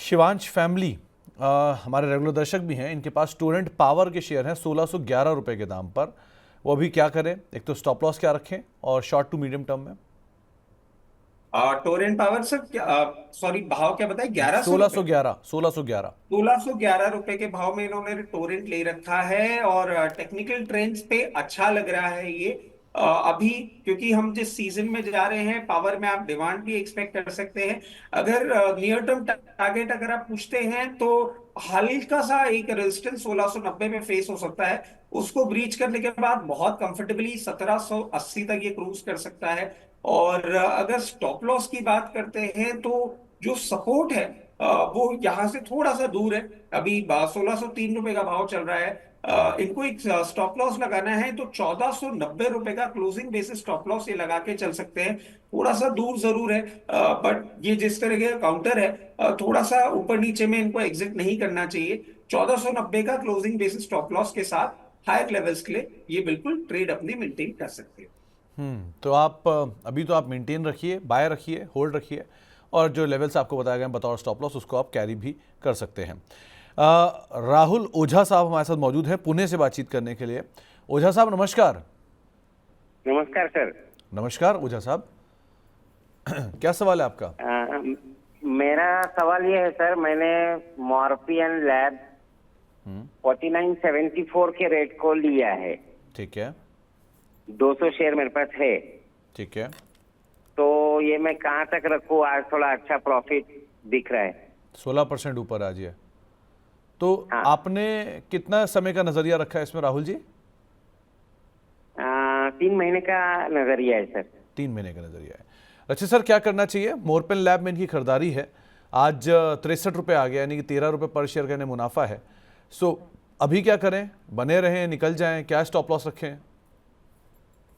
Shivansh family हमारे regular दर्शक भी हैं, इनके पास टोरेंट पावर के शेयर हैं 1611 रुपए के दाम पर। वो अभी क्या करें? एक तो स्टॉप लॉस क्या रखें और शॉर्ट टू मीडियम टर्म में? टोरेंट पावर सर सॉरी भाव क्या बताए, 1100 रुपए? 1611, 1611। 1611 रुपए के भाव में इन्होंने टोरेंट ले रखा है और टेक्निकल ट्रेंड्स पे अच्छा लग रहा है ये। अभी क्योंकि हम जिस सीजन में जा रहे हैं पावर में, आप डिमांड भी एक्सपेक्ट कर सकते हैं। अगर नियर टर्म टारगेट अगर आप पूछते हैं तो हल्का सा एक रेजिस्टेंस 1690 में फेस हो सकता है। उसको ब्रीच करने के बाद बहुत कंफर्टेबली 1780 तक ये क्रूज कर सकता है। और अगर स्टॉप लॉस की बात करते हैं तो जो सपोर्ट है वो यहां से थोड़ा सा दूर है। अभी 1603 रुपए का भाव चल रहा है। इनको एक स्टॉप लॉस लगाना है तो 1490 रुपए का क्लोजिंग बेसिस स्टॉप लॉस ये लगा के चल सकते हैं। थोड़ा सा दूर जरूर है, बट ये जिस तरह का काउंटर है, थोड़ा सा ऊपर नीचे में इनको एग्जिट नहीं करना चाहिए। 1490 का क्लोजिंग बेसिस स्टॉप लॉस के साथ हायर लेवल्स के लिए ये बिल्कुल ट्रेड अपनी मेंटेन कर सकते हैं। तो आप अभी तो आप मेंटेन रखिए, बाय रखिए, होल्ड रखिए, और जो लेवल्स आपको बताए गए हैं बतौर स्टॉप लॉस उसको आप कैरी भी कर सकते हैं। राहुल ओझा साहब हमारे साथ मौजूद हैं पुणे से बातचीत करने के लिए। ओझा साहब नमस्कार। नमस्कार सर। नमस्कार ओझा साहब, क्या सवाल है आपका? मेरा सवाल ये है सर, मैंने मॉर्फियन लैब 4974 के रेट को लिया है। ठीक है, 200 शेयर मेरे पास है। ठीक है। तो ये मैं कहाँ तक रखूँ? आज थोड़ा अच्छा प्रॉफिट दिख रहा है। 16% ऊपर आज है। तो हाँ। आपने कितना समय का नजरिया रखा है इसमें राहुल जी? 3 महीने का नजरिया है सर। 3 महीने का नजरिया है। अच्छा सर, क्या करना चाहिए? मोरपेन लैब में इनकी खरीदारी है, आज 63 रुपये आ गया, यानी कि 13 रुपये पर शेयर का इन्हें मुनाफा है। सो अभी क्या करें? बने रहें, निकल जाएं, क्या स्टॉप लॉस रखें?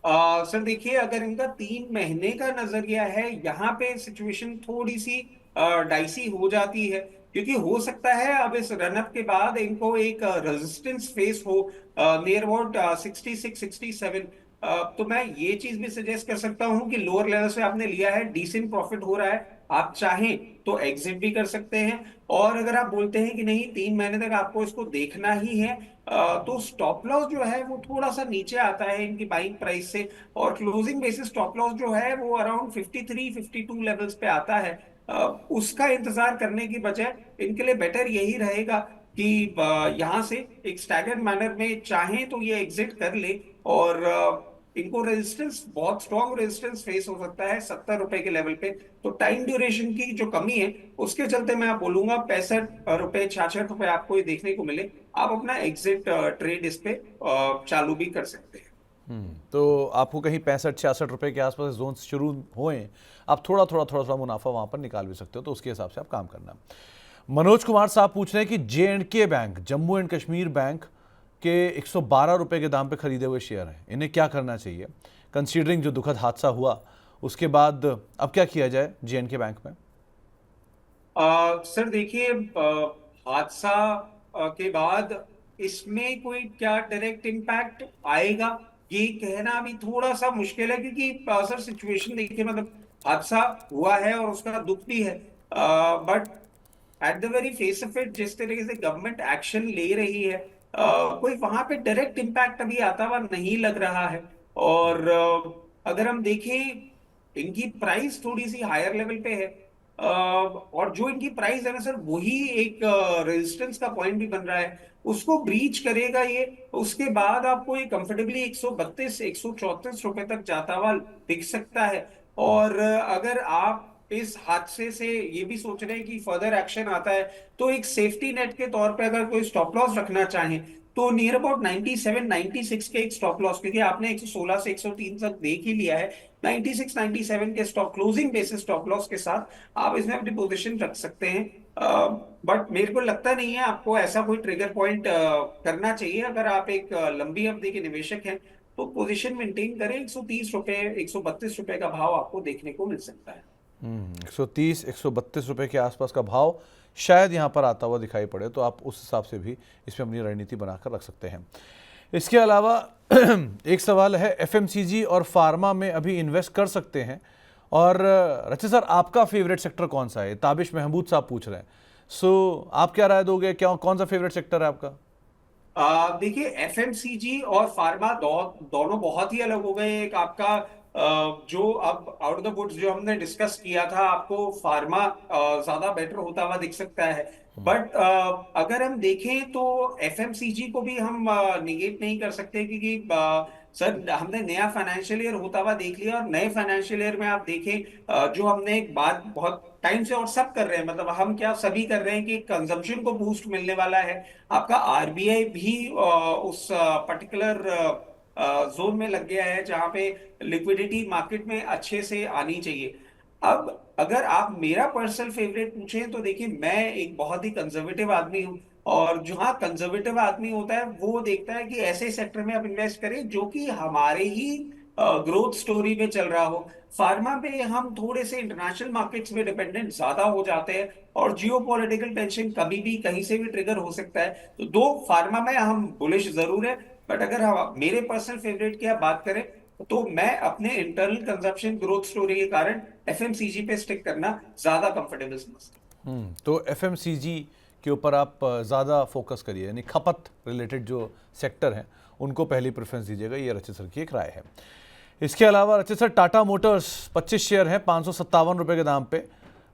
सर देखिए, अगर इनका 3 महीने का नजरिया है, यहाँ पे सिचुएशन थोड़ी सी डाइसी हो जाती है। क्योंकि हो सकता है अब इस रनअप के बाद इनको एक रेजिस्टेंस फेस हो नियर अबाउट 66-67। तो मैं ये चीज भी सजेस्ट कर सकता हूँ कि लोअर लेवल से आपने लिया है, डिसेंट प्रॉफिट हो रहा है, आप चाहें तो एग्जिट भी कर सकते हैं। और अगर आप बोलते हैं कि नहीं 3 महीने तक आपको इसको देखना ही है, तो स्टॉप लॉस जो है वो थोड़ा सा नीचे आता है इनकी बाइंग प्राइस से। और क्लोजिंग बेसिस स्टॉप लॉस जो है वो अराउंड 53-52 लेवल्स पे आता है। उसका इंतजार करने की बजाय इनके लिए बेटर यही रहेगा कि यहाँ से एक स्टैगर्ड मैनर में चाहें तो ये एग्जिट कर ले। और इनको रेजिस्टेंस, बहुत स्ट्रॉन्ग रेजिस्टेंस फेस हो सकता है 70 रुपए के लेवल पे। तो टाइम ड्यूरेशन की जो कमी है उसके चलते मैं बोलूंगा 65 रुपए 66 रुपए आपको ये देखने को मिले, आप अपना एग्जिट ट्रेड इस पे चालू भी कर सकते हैं। तो आपको कहीं 65-66 रुपए के आसपास जोन शुरू हुए, आप थोड़ा मुनाफा वहां पर निकाल भी सकते हो, तो उसके हिसाब से आप काम करना। मनोज कुमार साहब पूछ रहे हैं कि J&K bank, Jammu and Kashmir bank के 112 रुपए के दाम पे खरीदे हुए शेयर हैं, इन्हें क्या करना चाहिए कंसीडरिंग जो दुखद हादसा हुआ उसके बाद? अब क्या किया जाए J&K बैंक में? सर देखिए, हादसा के बाद इसमें कोई क्या डायरेक्ट इम्पैक्ट आएगा ये कहना भी थोड़ा सा मुश्किल है। क्योंकि सर सिचुएशन देखिए, मतलब हादसा हुआ है और उसका दुख भी है, but at the very face of it जिस तरीके से गवर्नमेंट एक्शन ले रही है, कोई वहां पे डायरेक्ट इम्पैक्ट अभी आता हुआ नहीं लग रहा है। और अगर हम देखें, इनकी प्राइस थोड़ी सी हायर लेवल पे है, और जो इनकी प्राइस है ना सर, वही एक रेजिस्टेंस का पॉइंट भी बन रहा है। उसको ब्रीच करेगा ये, उसके बाद आपको ये कंफर्टेबली 132-134 रुपए तक जाता हुआ दिख सकता है। और अगर आप इस हादसे से ये भी सोच रहे हैं कि फर्दर एक्शन आता है, तो एक सेफ्टी नेट के तौर पे अगर कोई स्टॉप लॉस रखना चाहे तो नियर अबाउट 97-96 के एक स्टॉप लॉस, क्योंकि आपने 116 से 103 तक देख ही लिया है, 96-97 के stop closing basis stop loss के साथ आप इसमें अपनी पोजीशन रख सकते हैं। बट मेरे को लगता नहीं है आपको ऐसा कोई ट्रिगर पॉइंट करना चाहिए। अगर आप एक लंबी अवधि के निवेशक हैं तो पोजीशन मेंटेन करें, 130 रुपए 132 रुपए का भाव आपको देखने को मिल सकता है। 130-132 रुपए के आसपास का भाव शायद यहाँ पर आता हुआ दिखाई पड़े, तो आप उस हिसाब से भी इसमें अपनी रणनीति बनाकर रख सकते हैं। इसके अलावा एक सवाल है, FMCG और फार्मा में अभी इन्वेस्ट कर सकते हैं? और रचित सर, आपका फेवरेट सेक्टर कौन सा है? ताबिश महमूद साहब पूछ रहे हैं। आप क्या राय दोगे, क्या कौन सा फेवरेट सेक्टर है आपका? देखिए, एफएमसीजी और फार्मा दोनों बहुत ही अलग हो गए। एक आपका जो अब आउट ऑफ द वुड्स जो हमने डिस्कस किया था, आपको फार्मा ज्यादा बेटर होता हुआ दिख सकता है। बट अगर हम देखें तो एफएमसीजी को भी हम निगेट नहीं कर सकते, क्योंकि सर हमने नया फाइनेंशियल ईयर होता हुआ देख लिया, और नए फाइनेंशियल ईयर में आप देखें जो हमने एक बात बहुत टाइम से और सब कर रहे हैं, मतलब हम क्या सभी कर रहे हैं कि कंजम्पशन को बूस्ट मिलने वाला है। आपका आरबीआई भी उस पर्टिकुलर जोन में लग गया है जहां पे लिक्विडिटी मार्केट में अच्छे से आनी चाहिए। अब अगर आप मेरा पर्सनल फेवरेट पूछें तो देखिए, मैं एक बहुत ही कंजर्वेटिव आदमी हूं, और जहां कंजर्वेटिव आदमी होता है वो देखता है कि ऐसे सेक्टर में आप इन्वेस्ट करें जो कि हमारे ही ग्रोथ स्टोरी में चल रहा हो। फार्मा पे हम थोड़े से इंटरनेशनल मार्केट्स में डिपेंडेंट ज्यादा हो जाते हैं, और जियो पॉलिटिकल टेंशन कभी भी कहीं से भी ट्रिगर हो सकता है। तो दो, फार्मा में हम बुलिश जरूर है, बट अगर हम मेरे पर्सनल फेवरेट की आप बात करें तो मैं अपने इंटरनल कंजप्शन ग्रोथ स्टोरी के कारण एफएमसीजी पे स्टिक करना ज्यादा कंफर्टेबल समझता हूं। तो एफएमसीजी के ऊपर आप ज़्यादा फोकस करिए, यानी खपत रिलेटेड जो सेक्टर हैं उनको पहली प्रेफरेंस दीजिएगा, ये रचित सर की एक राय है। इसके अलावा रचित सर, टाटा मोटर्स 25 शेयर हैं 557 रुपये के दाम पे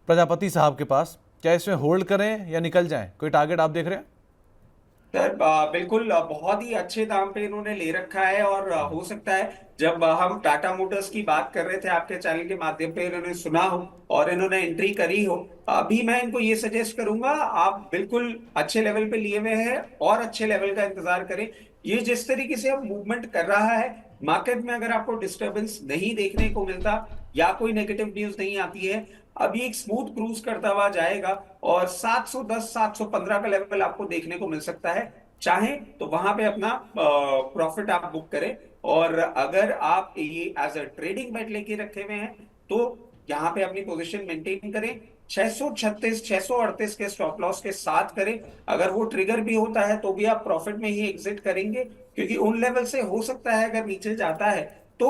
प्रजापति साहब के पास, क्या इसमें होल्ड करें या निकल जाएं? कोई टारगेट आप देख रहे हैं? सर बिल्कुल, बहुत ही अच्छे दाम पे इन्होंने ले रखा है, और हो सकता है जब हम टाटा मोटर्स की बात कर रहे थे आपके चैनल के माध्यम पे इन्होंने सुना हो और इन्होंने एंट्री करी हो। अभी मैं इनको ये सजेस्ट करूंगा, आप बिल्कुल अच्छे लेवल पे लिए हुए हैं और अच्छे लेवल का इंतजार करें। ये जिस तरीके से अब मूवमेंट कर रहा है मार्केट में, अगर आपको डिस्टरबेंस नहीं देखने को मिलता या कोई नेगेटिव न्यूज नहीं आती है, अभी एक स्मूथ क्रूज करता हुआ जाएगा, और 710 715 का लेवल आपको देखने को मिल सकता है। चाहे तो वहां पे अपना प्रॉफिट आप बुक करें, और अगर आप ये एज अ ट्रेडिंग बेट लेके रखे हुए हैं तो यहाँ पे अपनी पोजीशन मेंटेन करें। 636 638 के स्टॉप लॉस के साथ करें। अगर वो ट्रिगर भी होता है तो भी आप प्रॉफिट में ही एग्जिट करेंगे, क्योंकि उन लेवल से हो सकता है अगर नीचे जाता है तो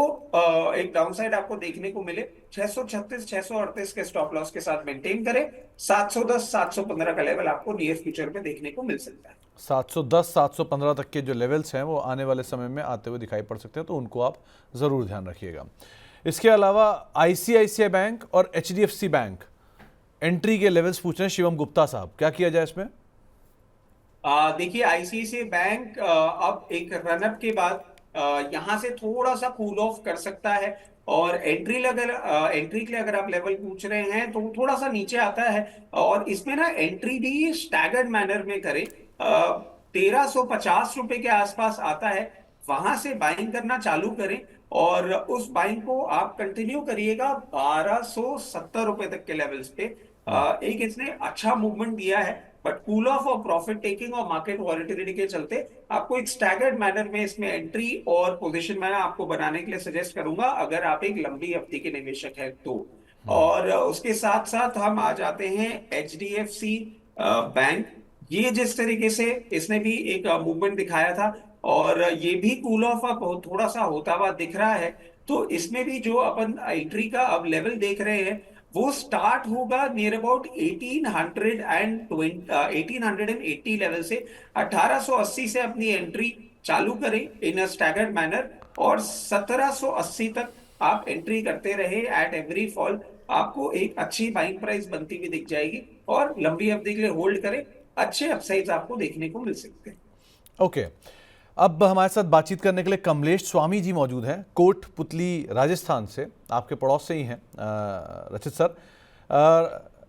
एक डाउनसाइड आपको देखने को मिले। 636 638 के स्टॉप लॉस के साथ मेंटेन करें। 710 715 का लेवल आपको नियर फ्यूचर में देखने को मिल सकता है। 710 715 तक के जो लेवल्स हैं वो आने वाले समय में आते हुए दिखाई पड़ सकते हैं, तो उनको आप ज़रूर ध्यान रखिएगा। इसके अलावा आईसीआईसीआई बैंक और एचडीएफसी बैंक एंट्री के लेवल्स पूछ रहे हैं शिवम गुप्ता साहब, क्या किया जाए इसमें? देखिए, आईसीआईसीआई बैंक अब एक रनअप के बाद यहां से थोड़ा सा कूल ऑफ कर सकता है, और एंट्री के लिए अगर आप लेवल पूछ रहे हैं तो वो थोड़ा सा नीचे आता है, और इसमें ना एंट्री भी स्टैगर्ड मैनर में करें। 1350 रुपए के आसपास आता है, वहां से बाइंग करना चालू करें, और उस बाइंग को आप कंटिन्यू करिएगा 1270 रुपए तक के लेवल्स पे। एक इसने अच्छा मूवमेंट दिया है, बट कूल ऑफ और प्रॉफिट टेकिंग और मार्केट वॉलिटिलिटी के चलते आपको एक स्टैगर्ड मैनर में इसमें एंट्री और पोजीशन मैं आपको बनाने के लिए सजेस्ट करूंगा, अगर आप एक लंबी अवधि के निवेशक हैं तो। और उसके साथ साथ हम आ जाते हैं एचडीएफसी बैंक। ये जिस तरीके से इसने भी एक मूवमेंट दिखाया था, और ये भी कूल ऑफ अप थोड़ा सा होता हुआ दिख रहा है, तो इसमें भी जो अपन एंट्री का अब लेवल देख रहे हैं वो स्टार्ट होगा नियर अबाउट 1880 लेवल से। 1880 से अपनी एंट्री चालू करें इन स्टैगर्ड मैनर, और 1780 तक आप एंट्री करते रहे एट एवरी फॉल। आपको एक अच्छी बाइंग प्राइस बनती हुई दिख जाएगी, और लंबी अवधि के लिए होल्ड करें, अच्छे अपसाइड्स आपको देखने को मिल सकते हैं। ओके, अब हमारे साथ बातचीत करने के लिए कमलेश स्वामी जी मौजूद हैं, कोटपुतली राजस्थान से, आपके पड़ोस से ही हैं रचित सर।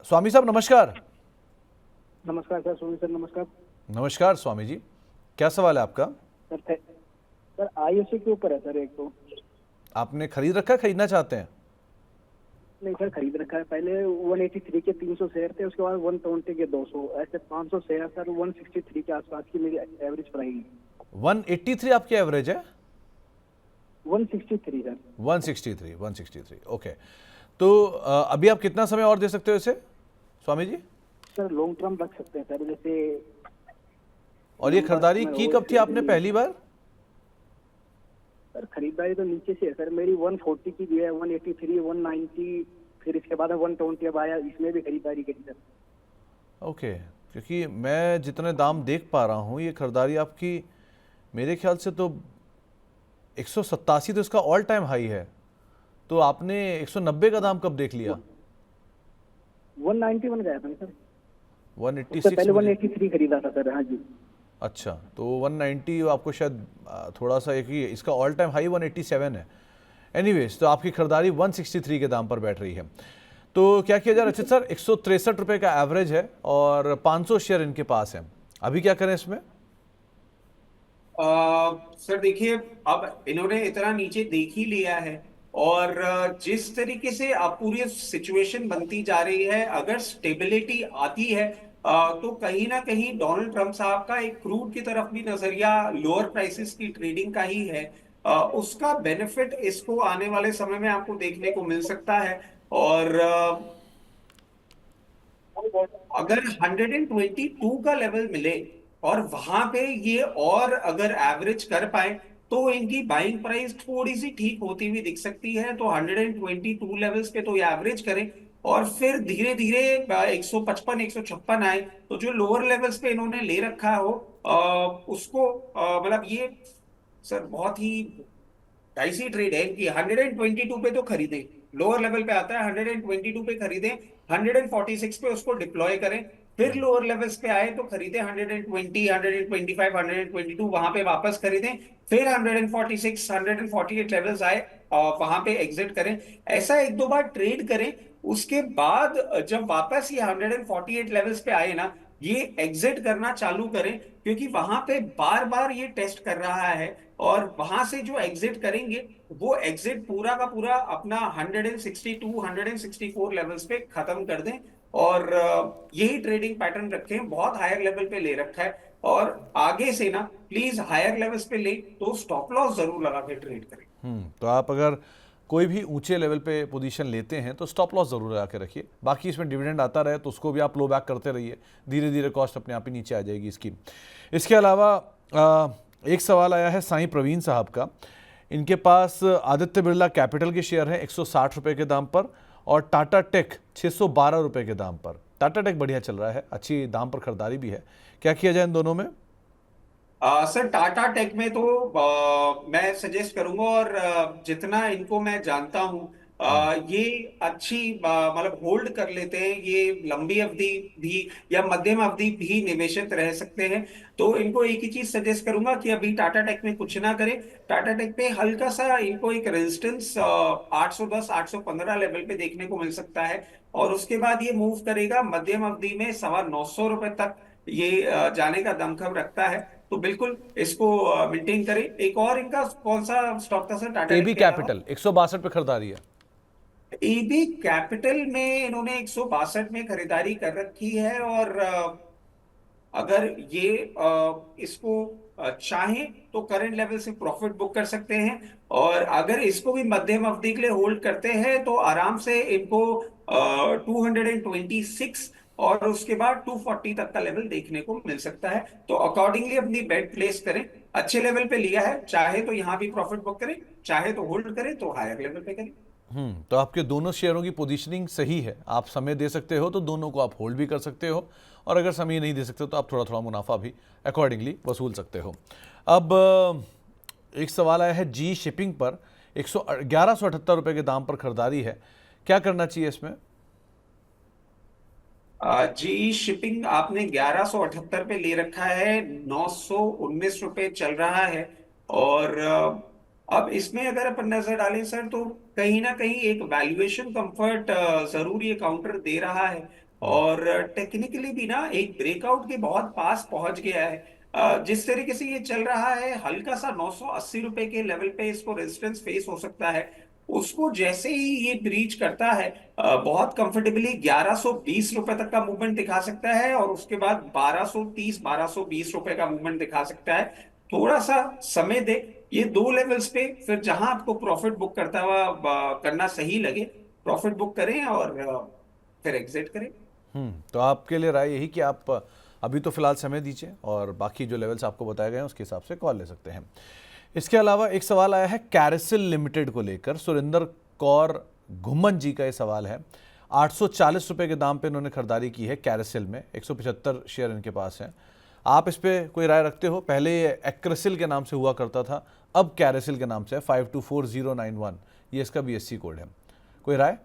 स्वामी साहब नमस्कार। नमस्कार सर, स्वामी सर नमस्कार। नमस्कार स्वामी जी, क्या सवाल है आपका? सर आईओसी के ऊपर है सर। एक तो आपने खरीद रखा है, खरीदना चाहते हैं? नहीं सर, खरीद रखा है। पहले 183 के 300 शेयर थे, उसके बाद 120 के 200, ऐसे 500 शेयर सर 163 के आसपास की मेरी एवरेज प्राइस है। 183 आपकी एवरेज है? 163 सर। 163 ओके। तो अभी आप कितना समय और दे सकते हो इसे Swami ji? Sir long term रख सकते हैं सर, जैसे। और ये खरीदारी की कब थी आपने पहली बार? सर खरीदारी तो नीचे से है सर, मेरी 140 की भी है, 183, 190, फिर इसके बाद 120 अब आया, इसमें भी खरीदारी करी सर। ओके, क्योंकि मैं जितने दाम देख पा रहा हूँ ये खरीदारी आपकी मेरे ख्याल से तो 187 तो इसका ऑल टाइम हाई है, तो आपने 190 का दाम कब देख लिया? 191 गया था ना सर, उससे 186 पहले मुझे- 183 खरीदा था सर। हाँ जी। अच्छा, तो 190 आपको शायद थोड़ा सा एक ही, इसका ऑल टाइम हाई 187 है। एनीवेज, तो आपकी खरीदारी 163 के दाम पर बैठ रही है। तो क्या किया जाए रचित सर? 163 रुपये का एवरेज है और 500 शेयर इनके पास है, अभी क्या करें इसमें? सर देखिए, अब इन्होंने इतना नीचे देख ही लिया है, और जिस तरीके से अब पूरी सिचुएशन बनती जा रही है, अगर स्टेबिलिटी आती है तो कहीं ना कहीं डोनाल्ड ट्रंप साहब का एक क्रूड की तरफ भी नजरिया लोअर प्राइसेस की ट्रेडिंग का ही है। उसका बेनिफिट इसको आने वाले समय में आपको देखने को मिल सकता है। और अगर 122 का लेवल मिले और वहां पे ये और अगर एवरेज कर पाए तो इनकी बाइंग प्राइस थोड़ी सी ठीक होती हुई दिख सकती है। तो 122 लेवल्स पे तो ये एवरेज करें और फिर धीरे धीरे 155 156 आए, तो जो लोअर लेवल्स पे इन्होंने ले रखा हो उसको मतलब ये सर बहुत ही डाइसी ट्रेड है कि 122 पे तो खरीदें, लोअर लेवल पे आता है 122 पे खरीदें, 146 पे उसको डिप्लॉय करें, फिर लोअर लेवल्स पे आए तो खरीदें 120 125 122 वहां पे वापस खरीदें, फिर 146 148 लेवल्स आए और वहां पे एग्जिट करें। ऐसा एक दो बार ट्रेड करें, उसके बाद जब वापस ये 148 लेवल्स पे आए ना, ये एग्जिट करना चालू करें, क्योंकि वहां पे बार बार ये टेस्ट कर रहा है। और वहां से जो एग्जिट करेंगे वो एग्जिट पूरा का पूरा अपना 162 164 लेवल्स पे खत्म कर दें, और यही ट्रेडिंग पैटर्न रखें। बहुत हायर लेवल पे ले रखा है, और आगे से ना प्लीज हायर लेवल्स पे ले तो स्टॉप लॉस जरूर लगा के ट्रेड करें। तो आप अगर कोई भी ऊंचे लेवल पे पोजीशन लेते हैं तो स्टॉप लॉस जरूर लगा के रखिए। बाकी इसमें डिविडेंड आता रहे तो उसको भी आप लो बैक करते रहिए, धीरे धीरे कॉस्ट अपने आप ही नीचे आ जाएगी इसकी। इसके अलावा एक सवाल आया है साईं प्रवीण साहब का। इनके पास आदित्य बिरला कैपिटल के शेयर हैं 160 रुपये के दाम पर और टाटा टेक 612 रुपये के दाम पर। टाटा टेक बढ़िया चल रहा है, अच्छी दाम पर खरीदारी भी है, क्या किया जाए इन दोनों में? सर टाटा टेक में तो मैं सजेस्ट करूंगा, और जितना इनको मैं जानता हूं ये अच्छी मतलब होल्ड कर लेते हैं, ये लंबी अवधि भी या मध्यम अवधि भी निवेशित रह सकते हैं। तो इनको एक ही चीज सजेस्ट करूंगा कि अभी टाटा टेक में कुछ ना करें, टाटा टेक पे हल्का सा इनको एक रेजिस्टेंस 810 815 लेवल पे देखने को मिल सकता है, और उसके बाद ये मूव करेगा मध्यम अवधि में 925 रुपए तक ये जाने का दमखम रखता है। तो बिल्कुल इसको मेंटेन करें। एक और इनका कौन सा स्टॉक था सर टाटा एबी के अलावा? कैपिटल 162 पे खरीदारी है। एबी कैपिटल में इन्होंने 162 में खरीदारी कर रखी है, और अगर ये इसको चाहें तो करंट लेवल से प्रॉफिट बुक कर सकते हैं, और अगर इसको भी मध्यम अवधि के लिए होल्ड करते हैं तो आराम से इनको 226 और उसके बाद 240 तक का लेवल देखने को मिल सकता है। तो अकॉर्डिंगली अपनी बेट प्लेस करें। अच्छे लेवल पे लिया है, चाहे तो यहां भी प्रॉफिट बुक करें, चाहे तो होल्ड करें तो हायर लेवल पे करें। तो आपके दोनों शेयरों की पोजीशनिंग सही है, आप समय दे सकते हो तो दोनों को आप होल्ड भी कर सकते हो, और अगर समय नहीं दे सकते तो आप थोड़ा थोड़ा मुनाफा भी अकॉर्डिंगली वसूल सकते हो। अब एक सवाल आया है जी शिपिंग पर 1178 रुपये के दाम पर खरीदारी है, क्या करना चाहिए इसमें? जी शिपिंग आपने 1178 पे ले रखा है, 919 रुपए चल रहा है, और अब इसमें अगर अपन नजर डालें सर तो कहीं ना कहीं एक वैल्यूएशन कंफर्ट जरूर ये काउंटर दे रहा है, और टेक्निकली भी ना एक ब्रेकआउट के बहुत पास पहुंच गया है। जिस तरीके से ये चल रहा है हल्का सा 980 रुपए के लेवल पे इसको रेजिस्टेंस फेस हो सकता है। उसको जैसे ही ये ब्रीच करता है बहुत कंफर्टेबली 1120 रुपए तक का मूवमेंट दिखा सकता है, और उसके बाद 1230 1220 रुपए का मूवमेंट दिखा सकता है। थोड़ा सा समय दे ये दो लेवल्स पे, फिर जहां आपको प्रॉफिट बुक करता हुआ करना सही लगे प्रॉफिट बुक करें, और फिर एग्जिट करें। तो आपके लिए राय यही कि आप अभी तो फिलहाल समय दीजिए और बाकी जो लेवल्स आपको बताए गए हैं उसके हिसाब से कॉल ले सकते हैं। इसके अलावा एक सवाल आया है कैरिसल लिमिटेड को लेकर, सुरेंद्र कौर घुम्मन जी का ये सवाल है। 840 रुपये के दाम पे इन्होंने खरीदारी की है कैरेसिल में। 175 शेयर इनके पास हैं। आप इस पे कोई राय रखते हो? पहले ये एक्रेसिल के नाम से हुआ करता था, अब कैरेसिल के नाम से है। 524091 ये इसका BSE कोड है। कोई राय?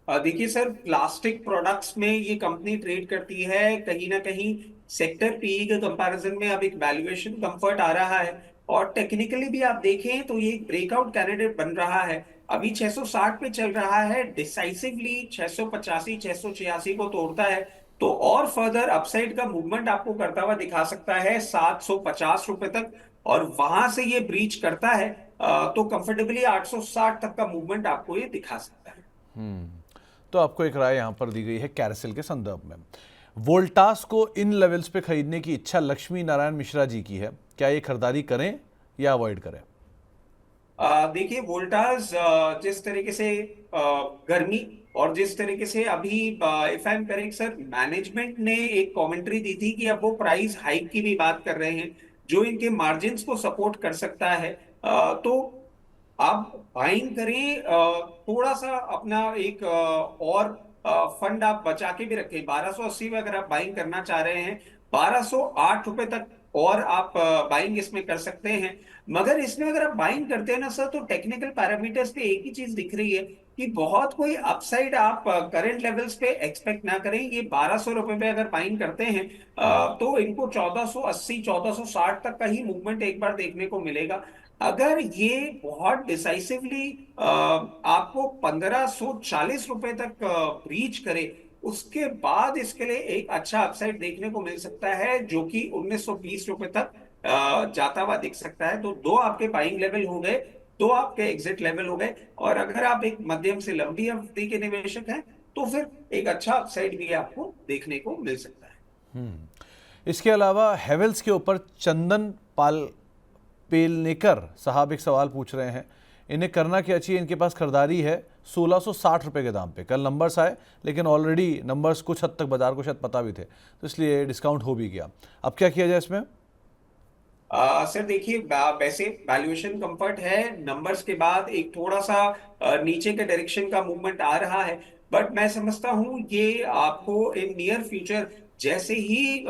देखिए सर, प्लास्टिक प्रोडक्ट्स में ये कंपनी ट्रेड करती है। कहीं ना कहीं सेक्टर पीई के कंपैरिजन में अब एक वैल्यूएशन कंफर्ट आ रहा है, और टेक्निकली भी आप देखें तो ये एक ब्रेकआउट कैंडिडेट बन रहा है। अभी 660 पे चल रहा है, डिसाइसिवली 685 686 को तोड़ता है तो और फर्दर अपसाइड का मूवमेंट आपको करता हुआ दिखा सकता है 750 रुपए तक, और वहां से ये ब्रीच करता है तो कंफर्टेबली 860 तक का मूवमेंट आपको ये दिखा सकता है। तो आपको एक राय यहाँ पर दी गई है कैरेसिल के संदर्भ में। वोल्टास को इन लेवल्स पे खरीदने की इच्छा लक्ष्मी नारायण मिश्रा जी की है। क्या ये खरीदारी करें या अवॉइड करें? देखिए, वोल्टास जिस तरीके से गर्मी और जिस तरीके से अभी if I am correct sir, management ने एक कमेंट्री दी थी कि अब वो प्राइस हाइक की भी बात कर रहे हैं जो इनके मार्जिन्स को सपोर्ट कर सकता है। तो आप बाइंग करें, थोड़ा सा अपना एक और फंड आप बचा के भी रखें। 1280 में अगर आप बाइंग करना चाह रहे हैं, 1208 रुपए तक और आप बाइंग इसमें कर सकते हैं। मगर इसमें अगर आप बाइंग करते हैं ना सर, तो टेक्निकल पैरामीटर्स पे एक ही चीज दिख रही है कि बहुत कोई अपसाइड आप करंट लेवल्स पे एक्सपेक्ट ना करें। ये 1200 रुपए पे अगर बाइंग करते हैं तो इनको 1480 1460 तक का ही मूवमेंट एक बार देखने को मिलेगा। अगर ये बहुत डिसाइसिवली आपको 1540 रुपए तक रीच करे, उसके बाद इसके लिए एक अच्छा अपसाइड देखने को मिल सकता है जो कि 1920 रुपए तक जाता हुआ दिख सकता है। तो दो आपके बाइंग लेवल हो गए, दो आपके एग्जिट लेवल हो गए, और अगर आप एक मध्यम से लंबी अवधि के निवेशक हैं तो फिर एक अच्छा अपसाइड भी आपको देखने को मिल सकता है। इसके अलावा हेवेल्स के ऊपर चंदन पाल पेलनेकर साहब एक सवाल पूछ रहे हैं। इन्हें करना क्या चाहिए? इनके पास खरीदारी है 1660 रुपये के दाम पे। कल नंबर्स आए लेकिन ऑलरेडी नंबर्स कुछ हद तक बाजार को शायद पता भी थे, तो इसलिए डिस्काउंट हो भी गया। अब क्या किया जाए इसमें? सर देखिए, वैसे वैल्यूएशन कंफर्ट है, नंबर्स के बाद एक थोड़ा सा नीचे के डायरेक्शन का मूवमेंट आ रहा है, बट मैं समझता हूं ये आपको इन नियर फ्यूचर जैसे ही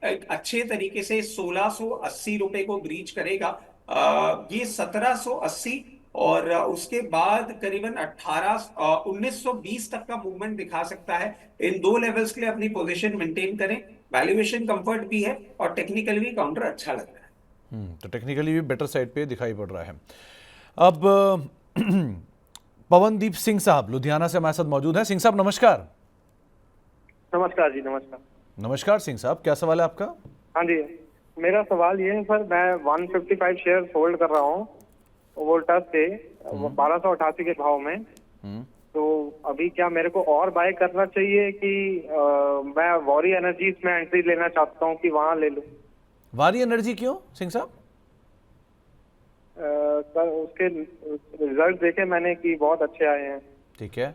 एक अच्छे तरीके से 1680 रुपए को ब्रीच करेगा, ये 1780 और उसके बाद करीबन 1920 तक का मूवमेंट दिखा सकता है। इन दो लेवल्स के लिए अपनी पोजीशन मेंटेन करें। वैल्यूएशन कंफर्ट भी है और टेक्निकली भी काउंटर अच्छा लग रहा है। तो टेक्निकली भी बेटर साइड पे दिखाई पड़ रहा है। अब पवनदीप सिंह साहब लुधियाना से हमारे साथ मौजूद हैं। सिंह साहब नमस्कार। नमस्कार जी, नमस्कार। नमस्कार सिंह साहब, क्या सवाल है आपका? हाँ जी, मेरा सवाल ये है सर, मैं 155 शेयर होल्ड कर रहा हूँ वोल्टास से 1288 के भाव में। तो अभी क्या मेरे को और बाय करना चाहिए कि मैं वॉरी एनर्जीज में एंट्री लेना चाहता हूँ कि वहां ले लूं? वारी एनर्जी क्यों सिंह साहब? सर उसके रिजल्ट देखे मैंने कि बहुत अच्छे आए हैं। ठीक है,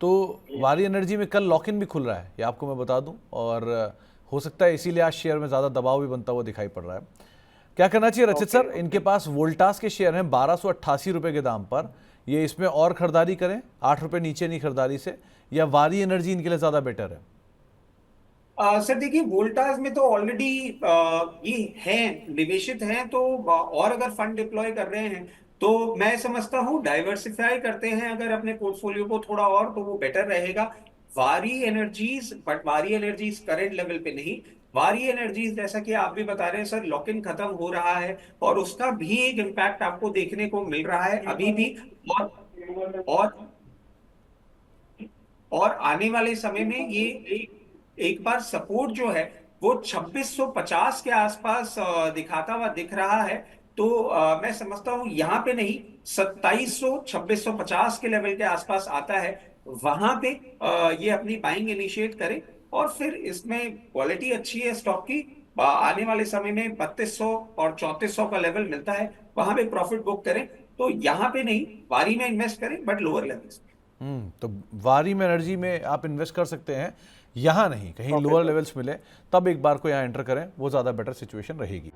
तो वारी एनर्जी में कल लॉक इन भी खुल रहा है, ये आपको मैं बता दूं, और हो सकता है इसीलिए आज शेयर में ज़्यादा दबाव भी बनता हुआ दिखाई पड़ रहा है। क्या करना चाहिए रचित सर? इनके पास वोल्टास के शेयर हैं 1288 रुपये के दाम पर। ये इसमें और खरीदारी करें 8 रुपये नीचे नहीं खरीदारी से, या वारी एनर्जी इनके लिए ज़्यादा बेटर है? सर देखिए, वोल्टास में तो ऑलरेडी ये हैं, निवेशित हैं, तो और अगर फंड डिप्लॉय कर रहे हैं तो मैं समझता हूँ डाइवर्सिफाई करते हैं अगर अपने पोर्टफोलियो को थोड़ा और, तो वो बेटर रहेगा। वारी एनर्जीज, बट वारी एनर्जीज करंट लेवल पे नहीं। वारी एनर्जीज जैसा कि आप भी बता रहे हैं सर, लॉक इन खत्म हो रहा है और उसका भी एक इम्पैक्ट आपको देखने को मिल रहा है अभी भी, और आने वाले समय में ये एक बार सपोर्ट जो है वो 2650 के आसपास दिखाता हुआ दिख रहा है। तो मैं समझता हूं यहां पे नहीं, 2700 2650 के लेवल के आसपास आता है, वहां पे ये अपनी बाइंग इनिशिएट करें, और फिर इसमें क्वालिटी अच्छी है स्टॉक की। आने वाले समय में 3200 और 3400 का लेवल मिलता है, वहां पे प्रॉफिट बुक करें। तो यहाँ पे नहीं, वारी में इन्वेस्ट करें बट लोअर लेवल्स। तो वारी में एनर्जी में आप इन्वेस्ट कर सकते हैं, यहाँ नहीं, कहीं लोअर लेवल्स मिले तब एक बार को यहाँ एंटर करें, वो ज़्यादा बेटर सिचुएशन रहेगी।